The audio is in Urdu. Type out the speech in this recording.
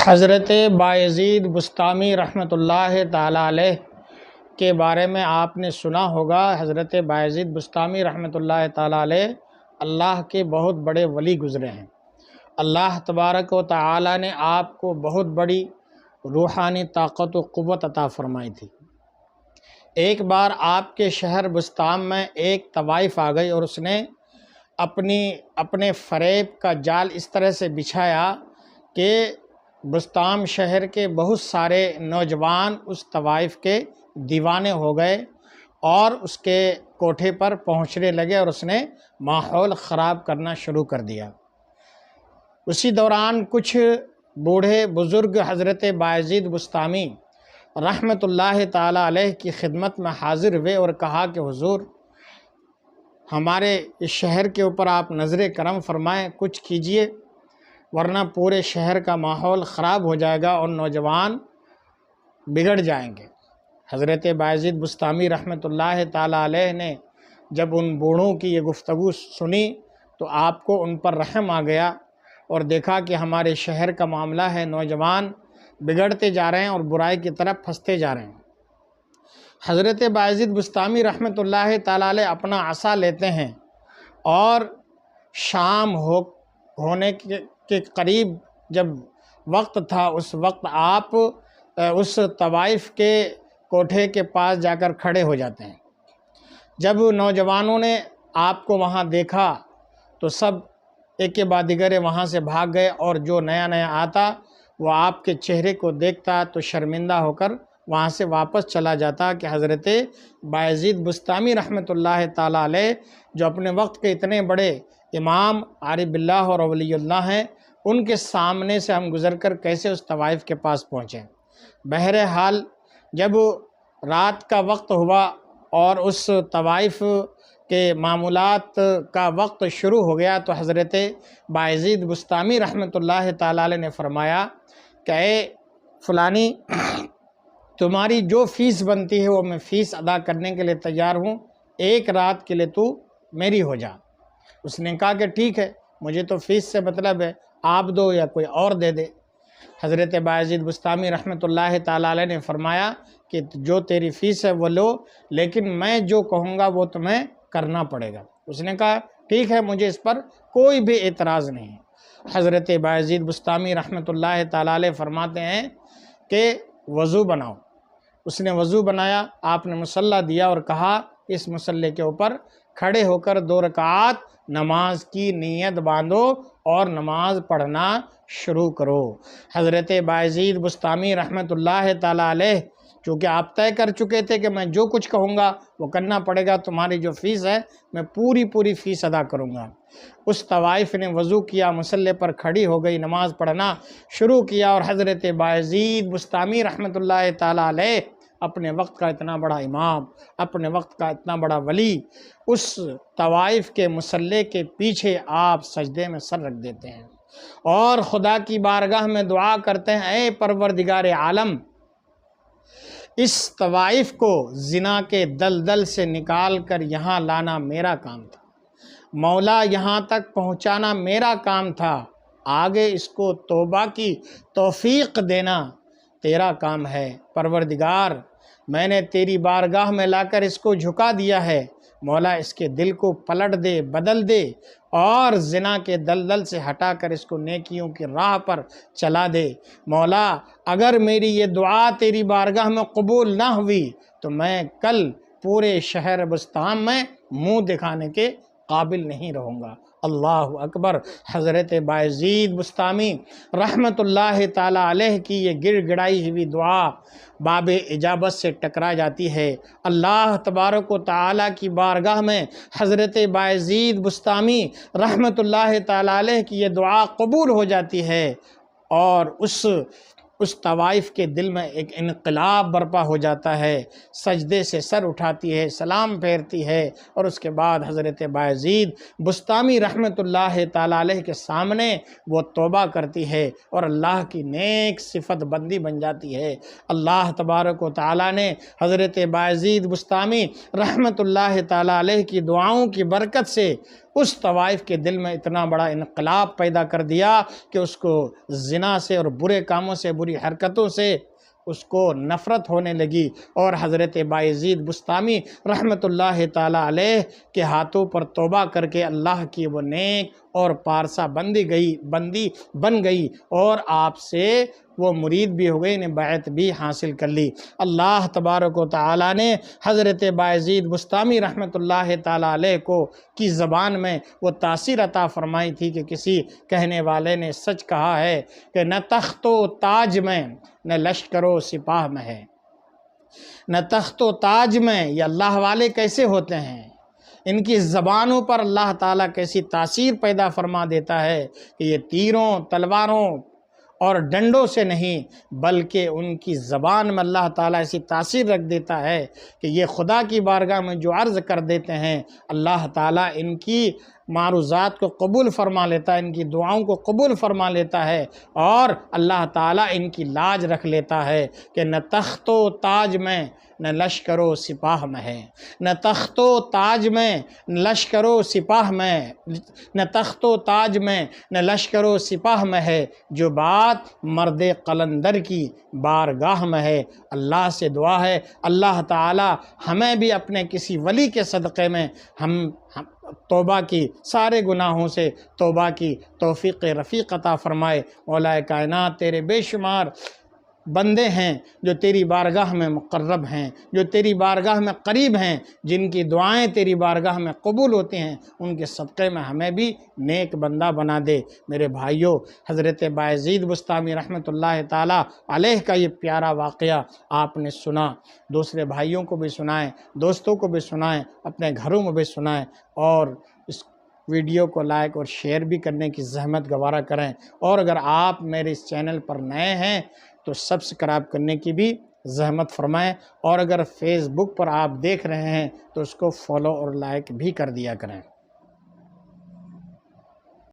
حضرت بایزید بسطامی رحمۃ اللہ تعالیٰ علیہ کے بارے میں آپ نے سنا ہوگا۔ حضرت بایزید بسطامی رحمۃ اللہ تعالیٰ علیہ اللہ کے بہت بڑے ولی گزرے ہیں۔ اللہ تبارک و تعالیٰ نے آپ کو بہت بڑی روحانی طاقت و قوت عطا فرمائی تھی۔ ایک بار آپ کے شہر بسطام میں ایک طوائف آ گئی اور اس نے اپنے فریب کا جال اس طرح سے بچھایا کہ بسطام شہر کے بہت سارے نوجوان اس طوائف کے دیوانے ہو گئے اور اس کے کوٹھے پر پہنچنے لگے اور اس نے ماحول خراب کرنا شروع کر دیا۔ اسی دوران کچھ بوڑھے بزرگ حضرت بایزید بسطامی رحمۃ اللہ تعالیٰ علیہ کی خدمت میں حاضر ہوئے اور کہا کہ حضور، ہمارے اس شہر کے اوپر آپ نظر کرم فرمائیں، کچھ کیجئے ورنہ پورے شہر کا ماحول خراب ہو جائے گا اور نوجوان بگڑ جائیں گے۔ حضرت بایزید بسطامی رحمۃ اللہ تعالیٰ علیہ نے جب ان بوڑھوں کی یہ گفتگو سنی تو آپ کو ان پر رحم آ گیا اور دیکھا کہ ہمارے شہر کا معاملہ ہے، نوجوان بگڑتے جا رہے ہیں اور برائی کی طرف پھنستے جا رہے ہیں۔ حضرت بایزید بسطامی رحمۃ اللہ تعالیٰ علیہ اپنا عصا لیتے ہیں اور شام ہونے کے قریب جب وقت تھا، اس وقت آپ اس طوائف کے کوٹھے کے پاس جا کر کھڑے ہو جاتے ہیں۔ جب نوجوانوں نے آپ کو وہاں دیکھا تو سب ایک کے بعد دیگر وہاں سے بھاگ گئے اور جو نیا آتا وہ آپ کے چہرے کو دیکھتا تو شرمندہ ہو کر وہاں سے واپس چلا جاتا کہ حضرت بایزید بسطامی رحمۃ اللہ تعالیٰ علیہ جو اپنے وقت کے اتنے بڑے امام عارف باللہ اور ولی اللہ ہیں، ان کے سامنے سے ہم گزر کر کیسے اس طوائف کے پاس پہنچے۔ بہرحال جب رات کا وقت ہوا اور اس طوائف کے معمولات کا وقت شروع ہو گیا تو حضرت بایزید بسطامی رحمۃ اللہ تعالیٰ علیہ نے فرمایا کہ اے فلانی، تمہاری جو فیس بنتی ہے وہ میں فیس ادا کرنے کے لیے تیار ہوں، ایک رات کے لیے تو میری ہو جا۔ اس نے کہا کہ ٹھیک ہے، مجھے تو فیس سے مطلب ہے، آپ دو یا کوئی اور دے دے۔ حضرت بایزید بسطامی رحمۃ اللہ تعالیٰ علیہ نے فرمایا کہ جو تیری فیس ہے وہ لو، لیکن میں جو کہوں گا وہ تمہیں کرنا پڑے گا۔ اس نے کہا ٹھیک ہے، مجھے اس پر کوئی بھی اعتراض نہیں ہے۔ حضرت بایزید بسطامی رحمۃ اللہ تعالیٰ علیہ فرماتے ہیں کہ وضو بناؤ۔ اس نے وضو بنایا، آپ نے مصلی دیا اور کہا اس مصلی کے اوپر کھڑے ہو کر 2 رکعات نماز کی نیت باندھو اور نماز پڑھنا شروع کرو۔ حضرت بایزید بسطامی رحمۃ اللہ تعالیٰ علیہ چونکہ آپ طے کر چکے تھے کہ میں جو کچھ کہوں گا وہ کرنا پڑے گا، تمہاری جو فیس ہے میں پوری فیس ادا کروں گا۔ اس طوائف نے وضو کیا، مصلی پر کھڑی ہو گئی، نماز پڑھنا شروع کیا اور حضرت بایزید بسطامی رحمۃ اللہ تعالیٰ علیہ اپنے وقت کا اتنا بڑا امام، اپنے وقت کا اتنا بڑا ولی، اس طوائف کے مصلی کے پیچھے آپ سجدے میں سر رکھ دیتے ہیں اور خدا کی بارگاہ میں دعا کرتے ہیں، اے پروردگار عالم، اس طوائف کو زنا کے دلدل سے نکال کر یہاں لانا میرا کام تھا، مولا یہاں تک پہنچانا میرا کام تھا، آگے اس کو توبہ کی توفیق دینا تیرا کام ہے۔ پروردگار، میں نے تیری بارگاہ میں لا کر اس کو جھکا دیا ہے، مولا اس کے دل کو پلٹ دے، بدل دے اور زنا کے دلدل سے ہٹا کر اس کو نیکیوں کی راہ پر چلا دے۔ مولا اگر میری یہ دعا تیری بارگاہ میں قبول نہ ہوئی تو میں کل پورے شہر بسطام میں منہ دکھانے کے قابل نہیں رہوں گا۔ اللہ اکبر۔ حضرت بایزید بسطامی رحمۃ اللہ تعالیٰ علیہ کی یہ گڑ گڑائی ہوئی دعا باب اجابت سے ٹکرا جاتی ہے۔ اللہ تبارک و تعالیٰ کی بارگاہ میں حضرت بایزید بسطامی رحمۃ اللہ تعالیٰ علیہ کی یہ دعا قبول ہو جاتی ہے اور اس طوائف کے دل میں ایک انقلاب برپا ہو جاتا ہے، سجدے سے سر اٹھاتی ہے، سلام پھیرتی ہے اور اس کے بعد حضرت بایزید بسطامی رحمۃ اللہ تعالیٰ علیہ کے سامنے وہ توبہ کرتی ہے اور اللہ کی نیک صفت بندی بن جاتی ہے۔ اللہ تبارک و تعالیٰ نے حضرت بایزید بسطامی رحمۃ اللہ تعالیٰ علیہ کی دعاؤں کی برکت سے اس طوائف کے دل میں اتنا بڑا انقلاب پیدا کر دیا کہ اس کو زنا سے اور برے کاموں سے، بری حرکتوں سے اس کو نفرت ہونے لگی، اور حضرت بایزید بسطامی رحمۃ اللہ تعالیٰ علیہ کے ہاتھوں پر توبہ کر کے اللہ کی وہ نیک اور پارسا بندی بن گئی، اور آپ سے وہ مرید بھی ہو گئی، نے بیعت بھی حاصل کر لی۔ اللہ تبارک و تعالیٰ نے حضرت بایزید بسطامی رحمۃ اللہ تعالیٰ علیہ کو کی زبان میں وہ تاثیر عطا فرمائی تھی کہ کسی کہنے والے نے سچ کہا ہے کہ نہ تخت و تاج میں نہ لشکر و سپاہ میں ہے۔ نہ تخت و تاج میں، یہ اللہ والے کیسے ہوتے ہیں، ان کی زبانوں پر اللہ تعالیٰ کیسی تاثیر پیدا فرما دیتا ہے کہ یہ تیروں، تلواروں اور ڈنڈوں سے نہیں، بلکہ ان کی زبان میں اللہ تعالیٰ ایسی تاثیر رکھ دیتا ہے کہ یہ خدا کی بارگاہ میں جو عرض کر دیتے ہیں، اللہ تعالیٰ ان کی معروضات کو قبول فرما لیتا ہے، ان کی دعاؤں کو قبول فرما لیتا ہے، اور اللہ تعالیٰ ان کی لاج رکھ لیتا ہے کہ نہ تخت و تاج میں نہ لشکر و سپاہ میں ہے، نہ تخت و تاج میں نہ لشکر و سپاہ میں، نہ تخت و تاج میں نہ لشکر و سپاہ میں ہے، جو بات مرد قلندر کی بارگاہ میں ہے۔ اللہ سے دعا ہے اللہ تعالی ہمیں بھی اپنے کسی ولی کے صدقے میں ہم توبہ کی، سارے گناہوں سے توبہ کی توفیق رفیق عطا فرمائے۔ مولا کائنات تیرے بے شمار بندے ہیں جو تیری بارگاہ میں مقرب ہیں، جو تیری بارگاہ میں قریب ہیں، جن کی دعائیں تیری بارگاہ میں قبول ہوتی ہیں، ان کے صدقے میں ہمیں بھی نیک بندہ بنا دے۔ میرے بھائیوں، حضرت بایزید بسطامی رحمۃ اللہ تعالیٰ علیہ کا یہ پیارا واقعہ آپ نے سنا، دوسرے بھائیوں کو بھی سنائیں، دوستوں کو بھی سنائیں، اپنے گھروں میں بھی سنائیں، اور اس ویڈیو کو لائک اور شیئر بھی کرنے کی زحمت گوارا کریں۔ اور اگر آپ میرے اس چینل پر نئے ہیں تو سبسکرائب کرنے کی بھی زحمت فرمائیں، اور اگر فیس بک پر آپ دیکھ رہے ہیں تو اس کو فالو اور لائک بھی کر دیا کریں۔